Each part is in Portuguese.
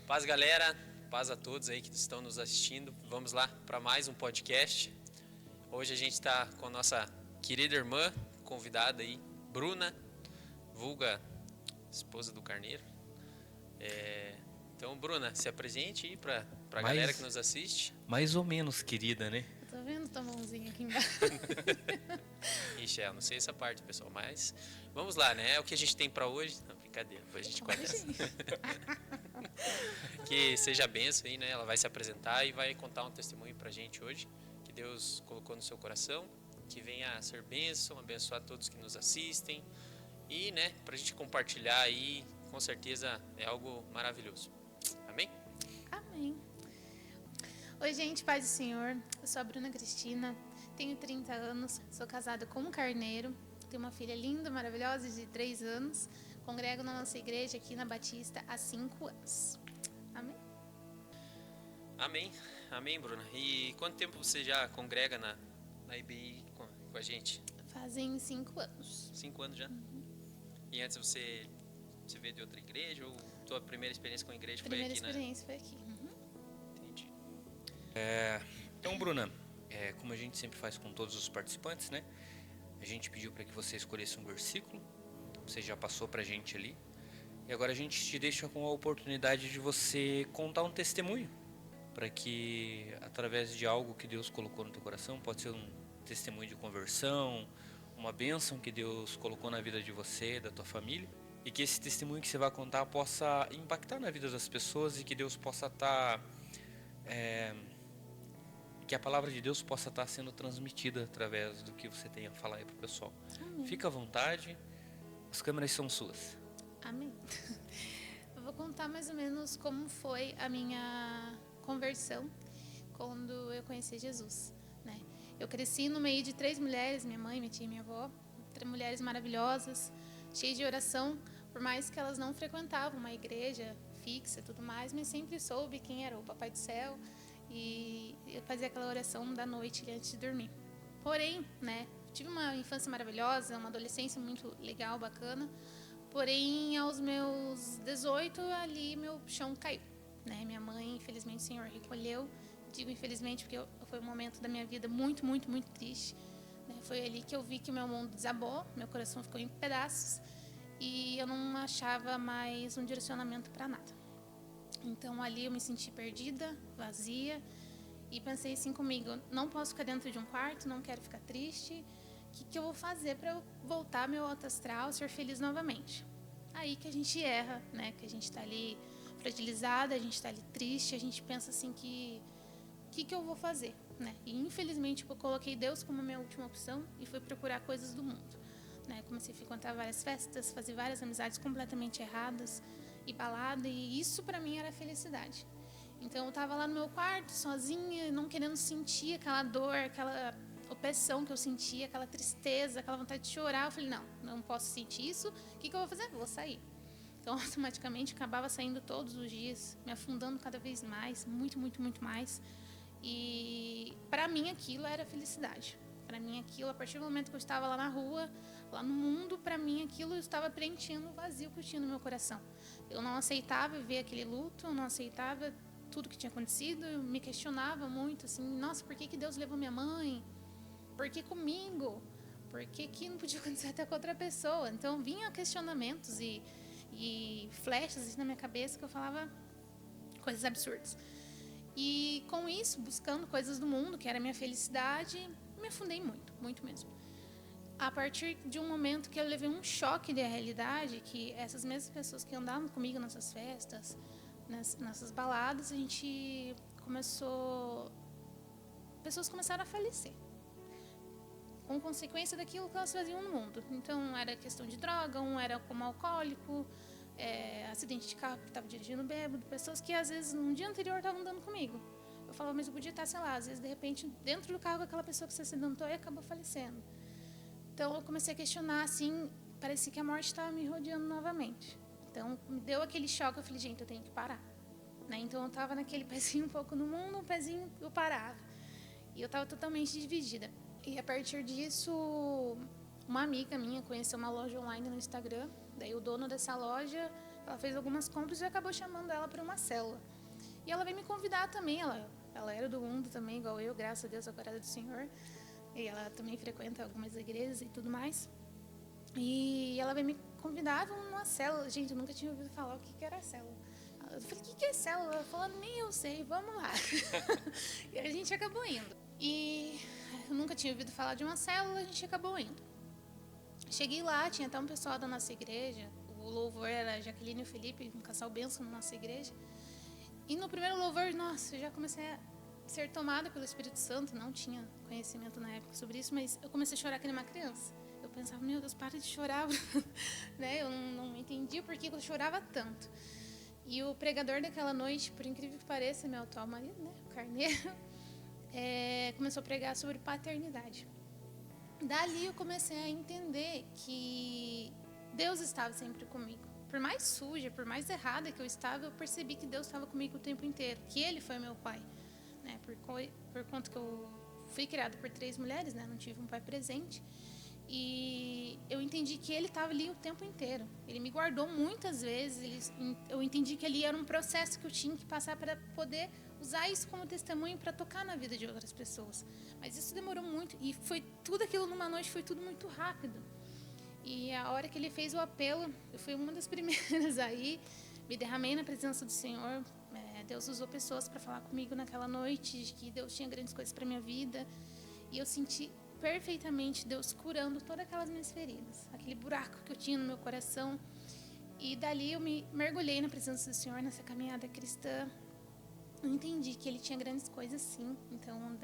Paz, galera. Paz a todos aí que estão nos assistindo. Vamos lá para mais um podcast. Hoje a gente está com a nossa querida irmã, convidada aí, Bruna, vulga esposa do Carneiro. Então, Bruna, se apresente aí para a galera que nos assiste. Mais ou menos, querida, né? Eu tô vendo tua mãozinha aqui embaixo. Ixi, eu não sei essa parte, pessoal, mas vamos lá, né? É o que a gente tem para hoje. Não, brincadeira, depois a gente conhece. Que seja benção aí, né? Ela vai se apresentar e vai contar um testemunho pra gente hoje, que Deus colocou no seu coração, que venha a ser bênção, abençoar todos que nos assistem e, né, pra gente compartilhar aí, com certeza é algo maravilhoso. Amém? Amém. Oi, gente, paz do Senhor. Eu sou a Bruna Cristina, tenho 30 anos, sou casada com um carneiro, tenho uma filha linda, maravilhosa, de 3 anos. Congrego na nossa igreja aqui na Batista há 5 anos. Amém? Amém. Amém, Bruna. E quanto tempo você já congrega na IBI com a gente? Fazem 5 anos. 5 anos já? E antes você veio de outra igreja ou tua primeira experiência com a igreja foi aqui, né? Primeira experiência foi aqui. Entendi. Então, Bruna, como a gente sempre faz com todos os participantes, né? A gente pediu para que você escolhesse um versículo. Você já passou pra gente ali. E agora a gente te deixa com a oportunidade de você contar um testemunho, para que através de algo que Deus colocou no teu coração, pode ser um testemunho de conversão, uma bênção que Deus colocou na vida de você, da tua família, e que esse testemunho que você vai contar possa impactar na vida das pessoas e que Deus possa estar que a palavra de Deus possa estar sendo transmitida através do que você tem a falar aí pro pessoal. Amém. Fica à vontade. As câmeras são suas. Amém. Eu vou contar mais ou menos como foi a minha conversão quando eu conheci Jesus, né? Eu cresci no meio de 3 mulheres, minha mãe, minha tia e minha avó, 3 mulheres maravilhosas, cheias de oração, por mais que elas não frequentavam uma igreja fixa e tudo mais, mas sempre soube quem era o Papai do Céu e eu fazia aquela oração da noite antes de dormir. Porém, né, tive uma infância maravilhosa, uma adolescência muito legal, bacana. Porém, aos meus 18, ali meu chão caiu, né? Minha mãe, infelizmente, o Senhor recolheu. Digo infelizmente porque foi um momento da minha vida muito, muito, muito triste, né? Foi ali que eu vi que o meu mundo desabou, meu coração ficou em pedaços e eu não achava mais um direcionamento para nada. Então, ali eu me senti perdida, vazia e pensei assim comigo, não posso ficar dentro de um quarto, não quero ficar triste. O que eu vou fazer para eu voltar ao meu alto astral, ser feliz novamente? Aí que a gente erra, né? Que a gente está ali fragilizada, a gente está ali triste, a gente pensa assim que eu vou fazer, né? E infelizmente eu coloquei Deus como minha última opção e fui procurar coisas do mundo, né? Comecei a frequentar várias festas, fazer várias amizades completamente erradas e balada, e isso para mim era felicidade. Então eu estava lá no meu quarto sozinha, não querendo sentir aquela dor, aquela opressão que eu sentia, aquela tristeza, aquela vontade de chorar. Eu falei, não posso sentir isso. O que eu vou fazer? Vou sair. Então, automaticamente, acabava saindo todos os dias, me afundando cada vez mais, muito, muito, muito mais. E, para mim, aquilo era felicidade. Para mim, aquilo, a partir do momento que eu estava lá na rua, lá no mundo, para mim, aquilo estava preenchendo o vazio que eu tinha no meu coração. Eu não aceitava ver aquele luto, eu não aceitava tudo que tinha acontecido, eu me questionava muito, assim, nossa, por que Deus levou minha mãe? Por que comigo? Por que não podia acontecer até com outra pessoa? Então, vinham questionamentos e flechas assim, na minha cabeça que eu falava coisas absurdas. E com isso, buscando coisas do mundo, que era a minha felicidade, me afundei muito, muito mesmo. A partir de um momento que eu levei um choque da realidade, que essas mesmas pessoas que andavam comigo nessas festas, nessas baladas, a gente começou... Pessoas começaram a falecer. Com consequência daquilo que elas faziam no mundo. Então, era questão de droga, um era como alcoólico, acidente de carro que estava dirigindo bêbado, pessoas que, às vezes, no dia anterior estavam andando comigo. Eu falava, mas eu podia estar, sei lá, às vezes, de repente, dentro do carro com aquela pessoa que se acidentou e acabou falecendo. Então, eu comecei a questionar, assim, parecia que a morte estava me rodeando novamente. Então, me deu aquele choque, eu falei, gente, eu tenho que parar. Né? Então, eu estava naquele pezinho um pouco no mundo, um pezinho eu parava. E eu estava totalmente dividida. E a partir disso, uma amiga minha conheceu uma loja online no Instagram. Daí o dono dessa loja Ela fez algumas compras e acabou chamando ela para uma célula. E ela veio me convidar também. Ela era do mundo também, igual eu, graças a Deus, agora é do Senhor. E ela também frequenta algumas igrejas e tudo mais. E ela veio me convidar numa célula. Gente, eu nunca tinha ouvido falar o que era célula. Eu falei, o que é célula? Ela falou, nem eu sei, vamos lá. E a gente acabou indo. E eu nunca tinha ouvido falar de uma célula, a gente acabou indo. Cheguei lá, tinha até um pessoal da nossa igreja. O louvor era a Jaqueline e o Felipe, um casal bênção na nossa igreja. E no primeiro louvor, nossa, eu já comecei a ser tomada pelo Espírito Santo. Não tinha conhecimento na época sobre isso, mas eu comecei a chorar que nem uma criança. Eu pensava, meu Deus, para de chorar. Né? Eu não entendi por que eu chorava tanto. E o pregador daquela noite, por incrível que pareça, meu atual marido, né, o Carneiro, começou a pregar sobre paternidade. Dali eu comecei a entender que Deus estava sempre comigo. Por mais suja, por mais errada que eu estava, eu percebi que Deus estava comigo o tempo inteiro, que Ele foi meu pai. Né? Por conta que eu fui criada por 3 mulheres, né? Não tive um pai presente. E eu entendi que Ele estava ali o tempo inteiro. Ele me guardou muitas vezes. Eu entendi que ali era um processo que eu tinha que passar para poder usar isso como testemunho para tocar na vida de outras pessoas. Mas isso demorou muito. E foi tudo aquilo numa noite, foi tudo muito rápido. E a hora que Ele fez o apelo, eu fui uma das primeiras aí. Me derramei na presença do Senhor. Deus usou pessoas para falar comigo naquela noite, de que Deus tinha grandes coisas para minha vida. E eu senti perfeitamente Deus curando todas aquelas minhas feridas, aquele buraco que eu tinha no meu coração. E dali eu me mergulhei na presença do Senhor, nessa caminhada cristã. Eu entendi que Ele tinha grandes coisas, sim. Então,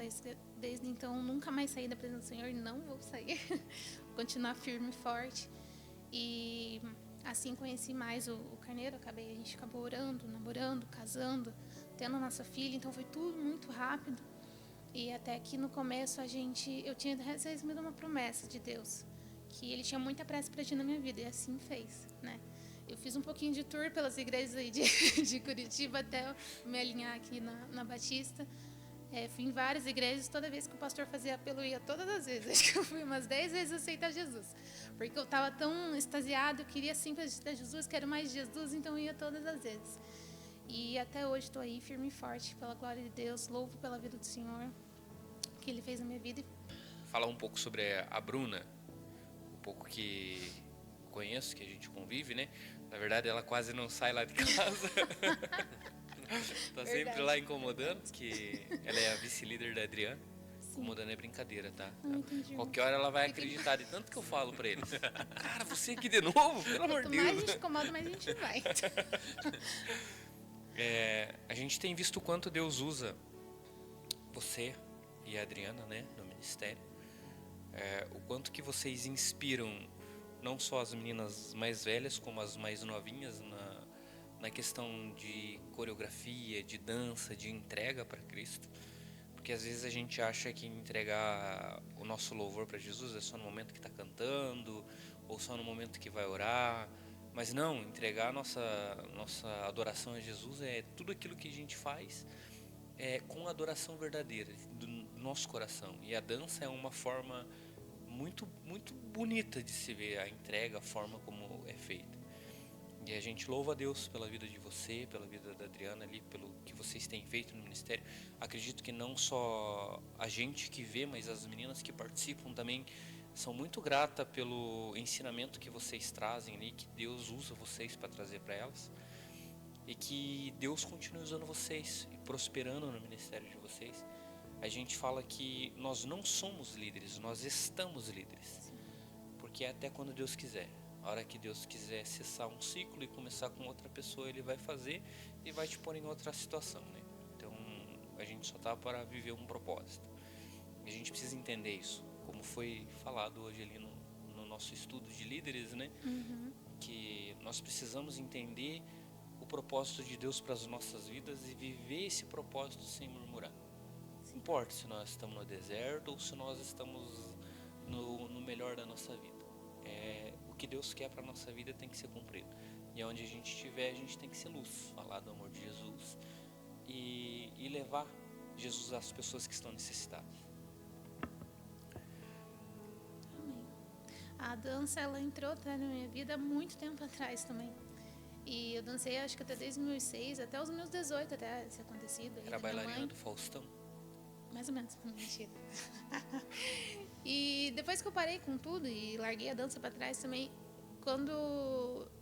desde então, nunca mais saí da presença do Senhor. Não vou sair. Vou continuar firme e forte. E assim conheci mais o Carneiro. A gente acabou orando, namorando, casando, tendo a nossa filha. Então, foi tudo muito rápido. E até que no começo eu tinha recebido uma promessa de Deus, que Ele tinha muita pressa para agir na minha vida, e assim fez, né? Eu fiz um pouquinho de tour pelas igrejas aí de Curitiba até me alinhar aqui na Batista. Fui em várias igrejas, toda vez que o pastor fazia apelo, eu ia todas as vezes. Acho que eu fui umas 10 vezes aceitar Jesus, porque eu estava tão extasiada, eu queria sempre aceitar Jesus, quero mais Jesus, então eu ia todas as vezes. E até hoje estou aí firme e forte, pela glória de Deus, louvo pela vida do Senhor, que Ele fez na minha vida. Falar um pouco sobre a Bruna, um pouco que conheço, que a gente convive, né? Na verdade, ela quase não sai lá de casa. Tá sempre lá incomodando, que ela é a vice-líder da Adriana. Sim. Incomodando é brincadeira, tá? Qualquer hora ela vai acreditar, de tanto que eu falo pra eles. Cara, você aqui de novo? Pelo amor de Deus. Quanto mais a gente incomoda, mais a gente vai. A gente tem visto o quanto Deus usa você e a Adriana, né, no ministério. O quanto que vocês inspiram não só as meninas mais velhas, como as mais novinhas na questão de coreografia, de dança, de entrega para Cristo. Porque às vezes a gente acha que entregar o nosso louvor para Jesus é só no momento que está cantando, ou só no momento que vai orar. Mas não, entregar a nossa adoração a Jesus é tudo aquilo que a gente faz com adoração verdadeira, do nosso coração. E a dança é uma forma muito, muito bonita de se ver a entrega, a forma como é feita. E a gente louva a Deus pela vida de você, pela vida da Adriana ali, pelo que vocês têm feito no ministério. Acredito que não só a gente que vê, mas as meninas que participam também são muito gratas pelo ensinamento que vocês trazem ali, que Deus usa vocês para trazer para elas. E que Deus continue usando vocês e prosperando no ministério de vocês. A gente fala que nós não somos líderes, nós estamos líderes. Porque é até quando Deus quiser. A hora que Deus quiser cessar um ciclo e começar com outra pessoa, Ele vai fazer e vai te pôr em outra situação, né? Então, a gente só está para viver um propósito. E a gente precisa entender isso, como foi falado hoje ali no nosso estudo de líderes, né? Uhum. Que nós precisamos entender o propósito de Deus para as nossas vidas e viver esse propósito sem murmurar. Não importa se nós estamos no deserto ou se nós estamos no melhor da nossa vida. O que Deus quer para a nossa vida tem que ser cumprido. E onde a gente estiver, a gente tem que ser luz, falar do amor de Jesus e levar Jesus às pessoas que estão necessitadas. Amém. A dança, ela entrou na minha vida há muito tempo atrás também. E eu dancei, acho que até desde 2006, até os meus 18, até esse acontecido. Era bailarina do Faustão? Mais ou menos, mentira. E depois que eu parei com tudo e larguei a dança para trás também, quando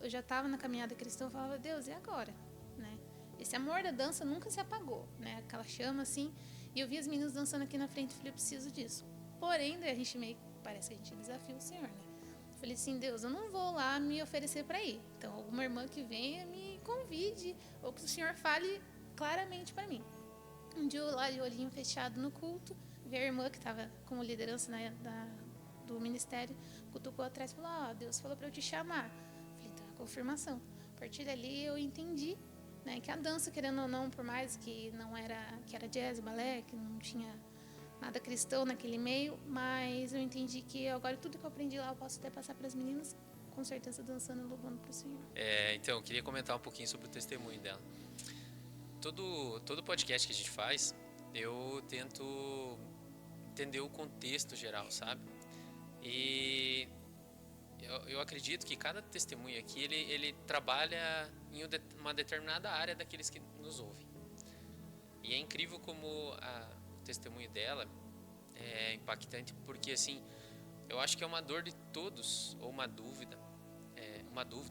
eu já estava na caminhada cristã, eu falava, Deus, e agora? Né? Esse amor da dança nunca se apagou, né? Aquela chama assim. E eu vi as meninas dançando aqui na frente e falei, eu preciso disso. Porém, daí a gente meio parece que a gente desafia o Senhor, né? Eu falei assim, Deus, eu não vou lá me oferecer para ir. Então, alguma irmã que venha me convide, ou que o Senhor fale claramente para mim. Um dia eu lá de olhinho fechado no culto, vi a irmã que estava como liderança do ministério, cutucou atrás e falou, Deus falou para eu te chamar. Eu falei, então é confirmação. A partir dali eu entendi, né, que a dança, querendo ou não, por mais que não era, que era jazz, balé, que não tinha nada cristão naquele meio, mas eu entendi que agora tudo que eu aprendi lá eu posso até passar para as meninas, com certeza dançando e louvando para o Senhor. Então, eu queria comentar um pouquinho sobre o testemunho dela. Todo podcast que a gente faz, eu tento entender o contexto geral, sabe? E eu acredito que cada testemunho aqui, ele trabalha em uma determinada área daqueles que nos ouvem. E é incrível como o testemunho dela é impactante, porque assim, eu acho que é uma dor de todos, ou uma dúvida,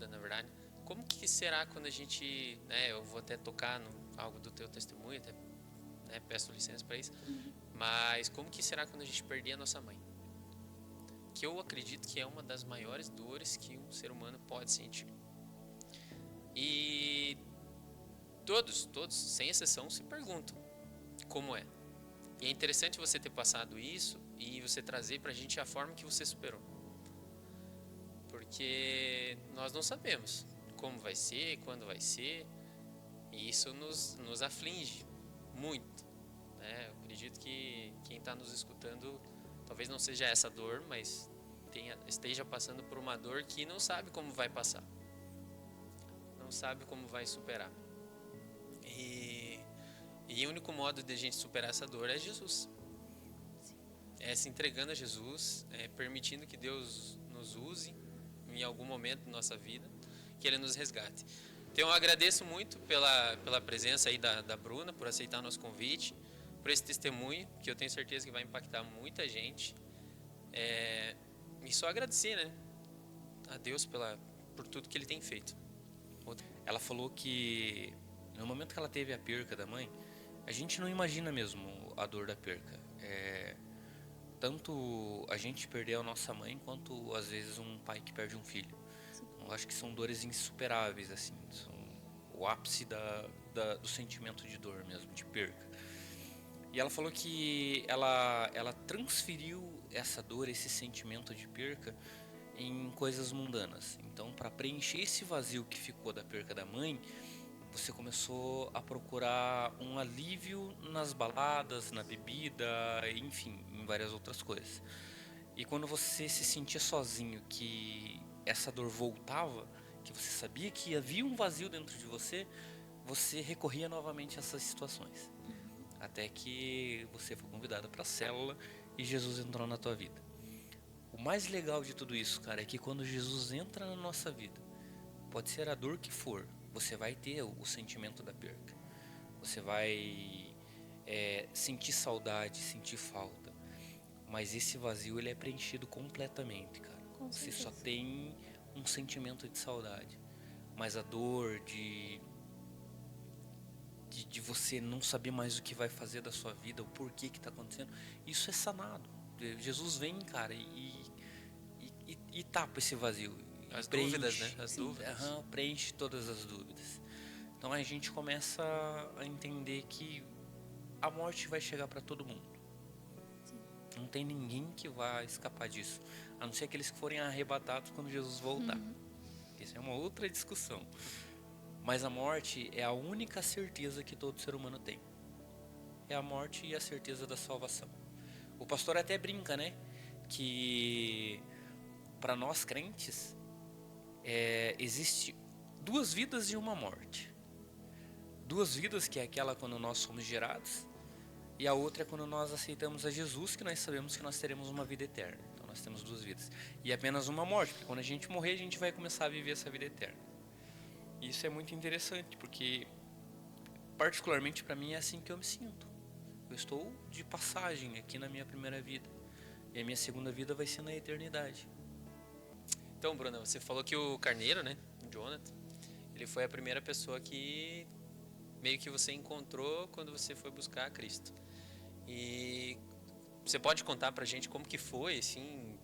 na verdade. Como que será quando a gente, né, eu vou até tocar no algo do teu testemunho, até, né, peço licença para isso, mas como que será quando a gente perder a nossa mãe? Que eu acredito que é uma das maiores dores que um ser humano pode sentir. E todos, sem exceção, se perguntam como é. E é interessante você ter passado isso e você trazer pra gente a forma que você superou. Porque nós não sabemos como vai ser, quando vai ser, e isso nos aflige muito, né? Eu acredito que quem está nos escutando talvez não seja essa dor, mas esteja passando por uma dor que não sabe como vai passar, não sabe como vai superar. E o único modo de a gente superar essa dor é Jesus. É se entregando a Jesus, permitindo que Deus nos use em algum momento da nossa vida, que Ele nos resgate. Então eu agradeço muito pela presença aí da Bruna, por aceitar nosso convite, por esse testemunho, que eu tenho certeza que vai impactar muita gente. E só agradecer, né, a Deus por tudo que Ele tem feito. Ela falou que no momento que ela teve a perca da mãe, a gente não imagina mesmo a dor da perca. Tanto a gente perder a nossa mãe, quanto às vezes um pai que perde um filho. Eu acho que são dores insuperáveis, assim, são o ápice do sentimento de dor mesmo, de perca. E ela falou que ela transferiu essa dor, esse sentimento de perca, em coisas mundanas. Então, para preencher esse vazio que ficou da perca da mãe, você começou a procurar um alívio nas baladas, na bebida, enfim, em várias outras coisas. E quando você se sentia sozinho, que essa dor voltava, que você sabia que havia um vazio dentro de você, você recorria novamente a essas situações. Até que você foi convidado para a célula e Jesus entrou na tua vida. O mais legal de tudo isso, cara, é que quando Jesus entra na nossa vida, pode ser a dor que for, você vai ter o sentimento da perca. Você vai sentir saudade, sentir falta. Mas esse vazio, ele é preenchido completamente, cara. Você só tem um sentimento de saudade. Mas a dor de você não saber mais o que vai fazer da sua vida, o porquê que está acontecendo, isso é sanado. Jesus vem, cara, e tapa esse vazio. As preenche, dúvidas, né? As dúvidas. Preenche todas as dúvidas. Então a gente começa a entender que a morte vai chegar para todo mundo. Não tem ninguém que vai escapar disso, a não ser aqueles que forem arrebatados quando Jesus voltar. Isso é uma outra discussão. Mas a morte é a única certeza que todo ser humano tem. É a morte e a certeza da salvação. O pastor até brinca, né? Que para nós crentes existe duas vidas e uma morte. Duas vidas, que é aquela quando nós somos gerados, e a outra é quando nós aceitamos a Jesus, que nós sabemos que nós teremos uma vida eterna. Então nós temos duas vidas. E apenas uma morte, porque quando a gente morrer, a gente vai começar a viver essa vida eterna. E isso é muito interessante, porque particularmente para mim é assim que eu me sinto. Eu estou de passagem aqui na minha primeira vida. E a minha segunda vida vai ser na eternidade. Então, Bruna, você falou que o Carneiro, né, o Jonathan, ele foi a primeira pessoa que meio que você encontrou quando você foi buscar a Cristo. E você pode contar pra gente como que foi, assim,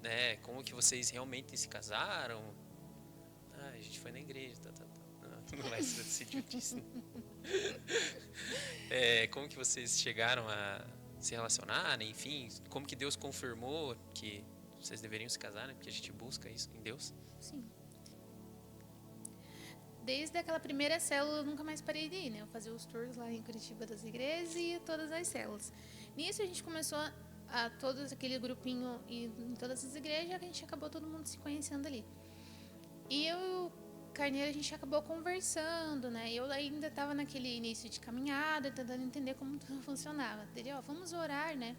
né, como que vocês realmente se casaram? Ah, a gente foi na igreja, Não vai ser idiotice. Como que vocês chegaram a se relacionar, né? Enfim, como que Deus confirmou que vocês deveriam se casar, né? Porque a gente busca isso em Deus. Sim. Desde aquela primeira célula eu nunca mais parei de ir, né? Eu fazia os tours lá em Curitiba das igrejas e ia todas as células. Nisso a gente começou a todos aquele grupinho e em todas as igrejas, a gente acabou todo mundo se conhecendo ali. E eu, Carneiro, a gente acabou conversando, né? Eu ainda estava naquele início de caminhada, tentando entender como tudo funcionava. Daí, vamos orar, né?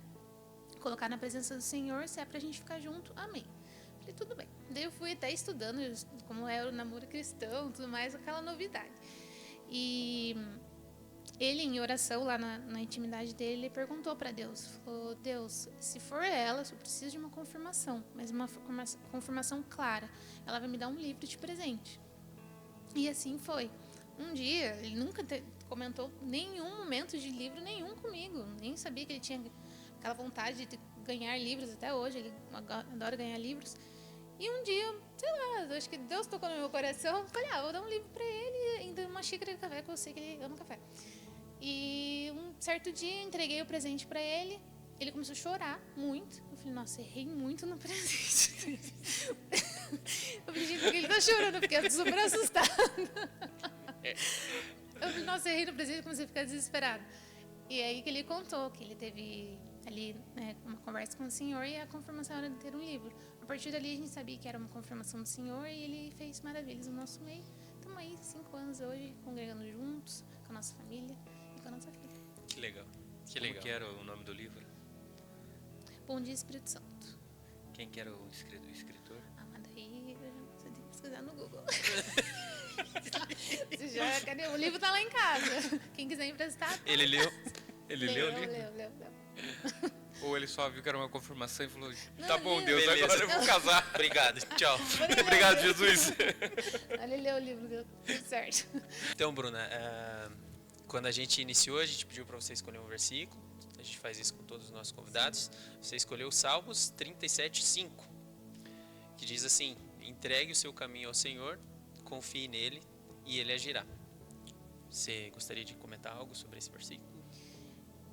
Colocar na presença do Senhor, se é pra gente ficar junto, amém. Falei, tudo bem. Daí eu fui até estudando como era o namoro cristão, tudo mais, aquela novidade. E ele, em oração, lá na intimidade dele, ele perguntou para Deus, falou, Deus, se for ela, eu preciso de uma confirmação, mas uma confirmação clara. Ela vai me dar um livro de presente. E assim foi. Um dia, ele nunca comentou nenhum momento de livro nenhum comigo, nem sabia que ele tinha aquela vontade de ganhar livros até hoje, ele adora ganhar livros. E um dia, sei lá, acho que Deus tocou no meu coração, falei, vou dar um livro para ele, ainda uma xícara de café, que eu sei que ele ama café. E um certo dia, entreguei o presente para ele, ele começou a chorar muito. Eu falei, nossa, errei muito no presente. Eu falei, gente, por que ele tá chorando? Porque eu tô super assustada. Eu falei, nossa, errei no presente, comecei a ficar desesperada. E aí que ele contou que ele teve ali, né, uma conversa com o Senhor e a confirmação era de ter um livro. A partir dali a gente sabia que era uma confirmação do Senhor e ele fez maravilhas no nosso meio. Estamos aí 5 anos hoje, congregando juntos, com a nossa família e com a nossa filha. Que legal. Como que era o nome do livro? Bom Dia, Espírito Santo. Quem que era o escritor? Mas daí você tem que pesquisar no Google. Cadê? O livro tá lá em casa. Quem quiser emprestar. Tá. Ele leu? Ele leu o livro? Leu. Ou ele só viu que era uma confirmação e falou, Não, tá bom, Deus, beleza. agora eu vou casar. Obrigado, tchau. Obrigado, Jesus. Ele leu o livro, deu tudo certo. Então, Bruna, quando a gente iniciou, a gente pediu para você escolher um versículo. A gente faz isso com todos os nossos convidados. Você escolheu Salmos 37:5, que diz assim: entregue o seu caminho ao Senhor, confie nele e ele agirá. Você gostaria de comentar algo sobre esse versículo?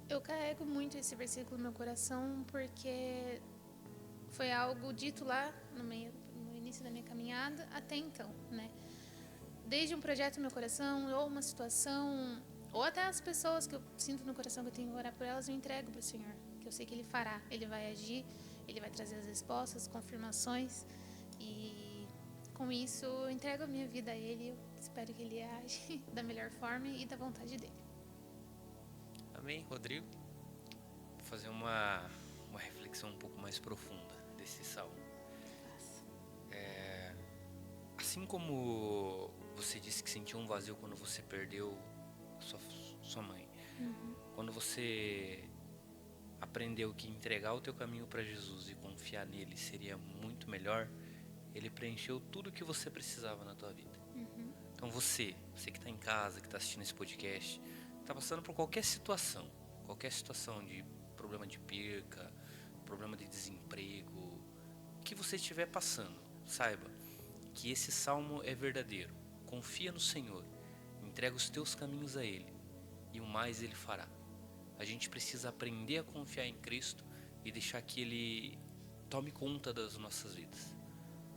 Eu carrego muito esse versículo no meu coração porque foi algo dito lá no início da minha caminhada até então, né? Desde um projeto no meu coração, ou uma situação, ou até as pessoas que eu sinto no coração que eu tenho que orar por elas, eu entrego para o Senhor, que eu sei que Ele fará, Ele vai agir, Ele vai trazer as respostas, confirmações, e com isso eu entrego a minha vida a Ele, eu espero que Ele age da melhor forma e da vontade dEle. Amém. Rodrigo? Vou fazer uma reflexão um pouco mais profunda desse salmo. Assim como você disse que sentiu um vazio quando você perdeu sua mãe, quando você aprendeu que entregar o teu caminho para Jesus e confiar nele seria muito melhor, ele preencheu tudo o que você precisava na tua vida. Então você que está em casa, que está assistindo esse podcast, está passando por qualquer situação de problema de perca, problema de desemprego, o que você estiver passando, saiba que esse salmo é verdadeiro. Confia no Senhor, entrega os teus caminhos a Ele e o mais Ele fará. A gente precisa aprender a confiar em Cristo e deixar que Ele tome conta das nossas vidas.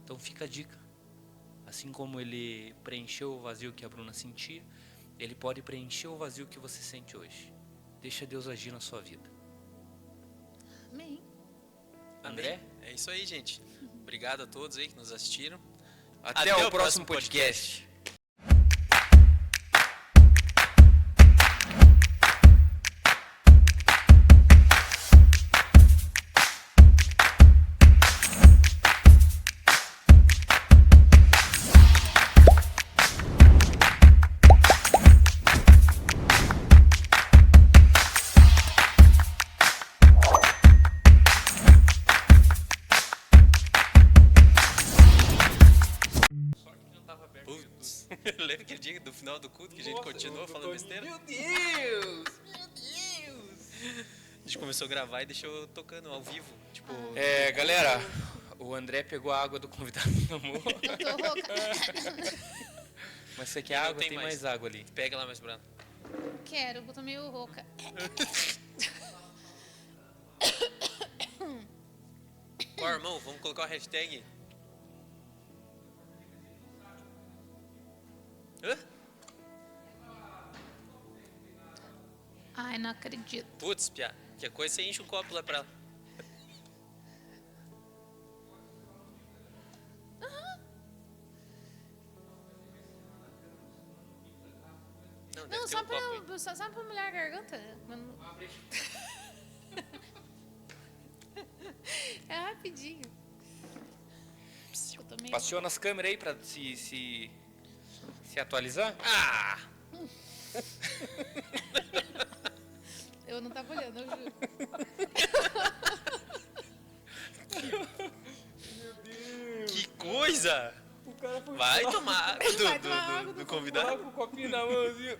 Então fica a dica, assim como Ele preencheu o vazio que a Bruna sentia, Ele pode preencher o vazio que você sente hoje. Deixa Deus agir na sua vida. Amém. André? É isso aí, gente. Obrigado a todos aí que nos assistiram. Até o próximo podcast. aquele dia do final do culto que a gente continuou falando besteira? Meu Deus! Meu Deus! A gente começou a gravar e deixou tocando ao vivo. Tipo, Galera, o André pegou a água do convidado e tomou. Eu tô rouca. Mas você quer Não água? tem Tem mais. mais água ali. pega lá mais Bruno. Quero, eu tô meio rouca. Ó, irmão, vamos colocar o hashtag. Hã? Ai, não acredito. Putz, piá. Que coisa você enche o copo lá pra ela. Não, deve Não, ter um copo aí. só pra molhar a garganta. Mano. É rapidinho. Eu tô meio... Passeou nas câmeras aí pra se atualizar? Ah! Eu não tava olhando, eu juro. Que coisa! O cara foi Vai tomar água Vai tomar água do do convidado. com o copinho na mão assim.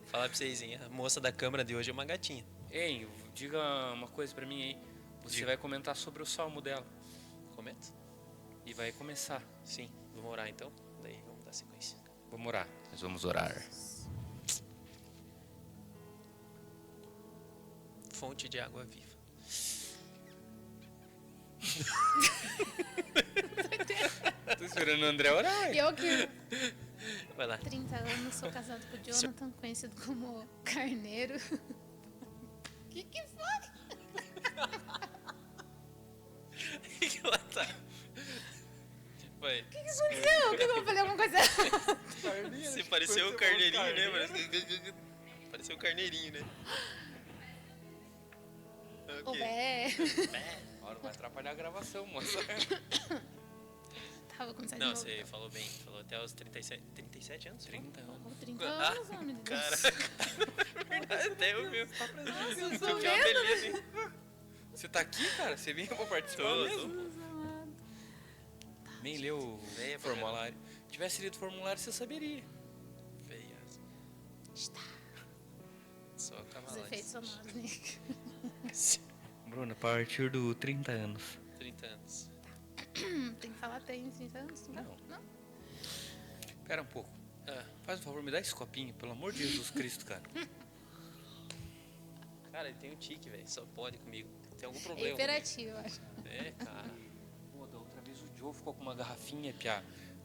Falar pra vocês, hein? A moça da câmera de hoje é uma gatinha. Ei, diga uma coisa pra mim aí. Você Diga. vai comentar sobre o salmo dela. Comenta? E vai começar. Sim. Vamos orar então? Daí vamos dar sequência. Vamos orar. Nós vamos orar. Fonte de água viva. Tô esperando o André orar. Eu que Vai lá. 30 anos sou casado com o Jonathan, conhecido como Carneiro. Que foi? que ela tá? Vai. O que aconteceu? Que eu falei alguma coisa errada? Você pareceu o carneirinho, né? Pareceu o carneirinho, né? Ô, Ok. vé. Agora vai atrapalhar a gravação, moça. Tá, vou começar de Não, novo. você falou bem. Falou até os 37 anos? 30 anos. Com 30 Ah, anos, homem de Deus. Caraca. Verdade, até eu vi. eu Você tô é uma vendo, beleza, hein? Você tá aqui, cara? Você veio pra participar Tô, mesmo? tô. Jesus amado. Nem leu o Venha, formulário. Tivesse lido o formulário, você saberia. Feias. Está. Só Os cavalares. efeitos sonoros, né? Bruna, a partir do 30 anos. 30 anos. Tem que falar tem 30 anos? Não. Não? Pera um pouco. Ah, Faz um favor, me dá esse copinho, pelo amor de Jesus Cristo, cara. cara, ele tem um tique, velho. Só pode comigo. Tem algum É problema. imperativo, eu acho. É, cara. Pô, da outra vez o Joe ficou com uma garrafinha, piá.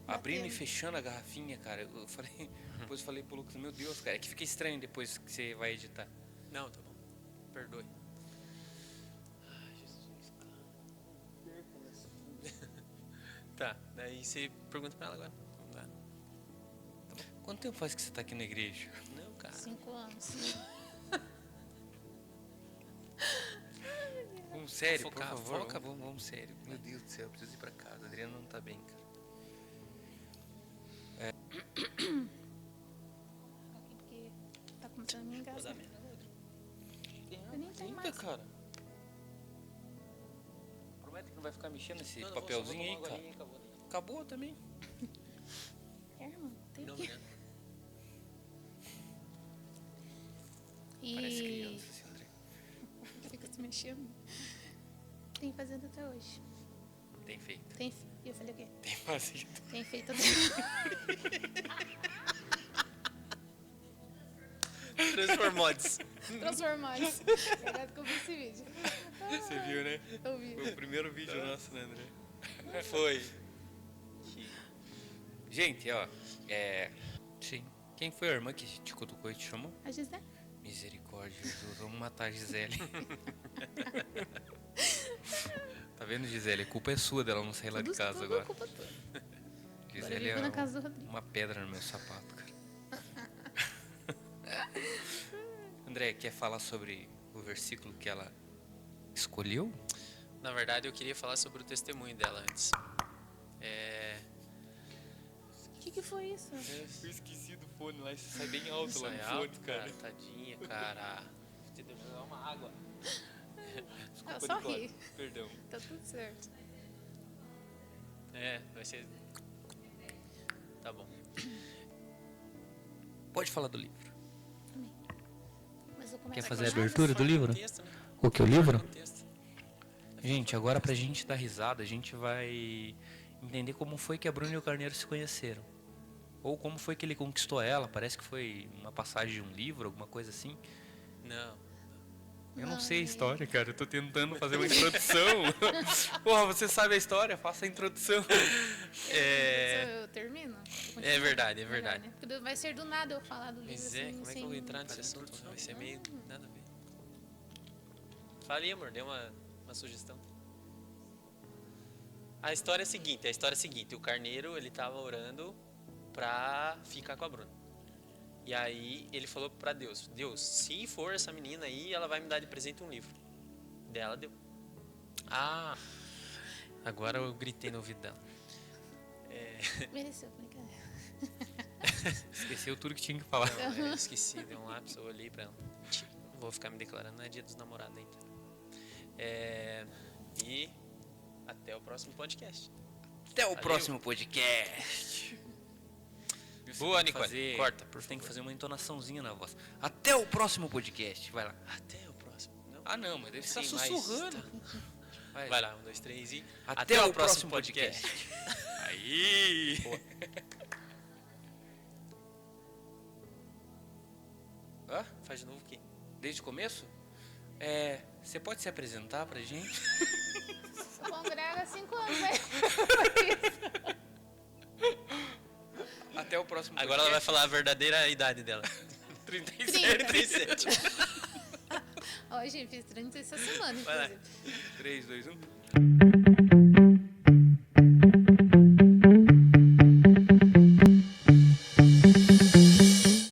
Abrindo e Batendo. fechando a garrafinha, cara. Eu falei, depois eu falei pro Lucas, meu Deus, cara, é que fica estranho depois que você vai editar. Não, tá bom. Perdoe. Ai, Jesus, cara. Tá, daí você pergunta pra ela agora. Vamos lá. Quanto tempo faz que você tá aqui na igreja? Não, cara. 5 anos. Vamos sério, Focar, por favor, foca. vamos sério. Meu Deus do céu, eu preciso ir pra casa. A Adriana não tá bem, cara. Porque tá começando a me Vou usar engasgar. mesmo. Eu nem tenho Ainda, mais. cara. Promete que não vai ficar mexendo nesse Não, não, papelzinho aí, vou tomar cara. uma golinha, acabou. Acabou também. É, irmão, tem Não, que... não. Parece E criança, esse André. fica se mexendo. Tem fazendo até hoje. Tem feito. Tem... E eu falei o quê? Tem fazido. Tem feito até Transformodes. Transformar-se. Verdade que eu vi esse vídeo. Você viu, né? Eu vi. Foi o primeiro vídeo nosso, né, André? Foi. Gente, ó. Sim. Quem foi a irmã que te cutucou e te chamou? A Gisele? Misericórdia, Jesus. Vamos matar a Gisele. Tá vendo, Gisele? A culpa é sua dela não sair lá de Tudo- casa tudo agora. culpa tua. Gisele vivo é na casa do Rodrigo. uma pedra no meu sapato, cara. André, quer falar sobre o versículo que ela escolheu? Na verdade, eu queria falar sobre o testemunho dela antes. O que foi isso? Eu esqueci do fone lá, você sai bem alto Sai alto, cara. Tadinha, cara. Você deve jogar uma água. Eu só ri. Perdão. Tá tudo certo. Vai ser... Tá bom. Pode falar do livro. Amém. Mas eu começo Quer fazer a agora. abertura do livro? Texto, né? O que, o livro? Texto. Gente, agora pra gente dar risada, a gente vai entender como foi que a Bruna e o Carneiro se conheceram. Ou como foi que ele conquistou ela. Parece que foi uma passagem de um livro, alguma coisa assim. Não. Eu não sei a história, cara. Eu tô tentando fazer uma introdução. Porra, você sabe a história? Faça a introdução. Eu termino? É verdade, é Melhor, verdade. né? Porque vai ser do nada eu falar do livro. Mas é, assim, como é que eu vou entrar nesse assunto? Vai ser meio nada a ver. Fala aí, amor, dê uma sugestão. A história é a seguinte, o Carneiro, ele tava orando pra ficar com a Bruna. E aí ele falou pra Deus, se for essa menina aí, ela vai me dar de presente um livro. Dela deu. Ah, agora eu gritei no ouvido dela. Mereceu, brincadeira. Esqueceu tudo que tinha que falar. Não, eu esqueci, dei um lápis, eu olhei pra ela. Não vou ficar me declarando, não é dia dos namorados ainda. E até o próximo podcast. Até o Valeu. próximo podcast. Boa, Nicole. Corta, por Você tem que favor. fazer uma entonaçãozinha na voz. Até o próximo podcast. Vai lá. Até o próximo. Não? Ah, não, mas deve estar Sim, mas- sussurrando. Vai lá, 1, 2, 3 e Até o próximo podcast. Aí. Hã? Faz de novo o quê? Desde o começo? Você pode se apresentar pra gente? Eu congrego há 5 anos, né? Até o próximo Agora ela vai podcast. falar a verdadeira idade dela. 37. 37. Ó, gente, fiz 30 essa semana, Vai lá. inclusive. 3, 2, 1.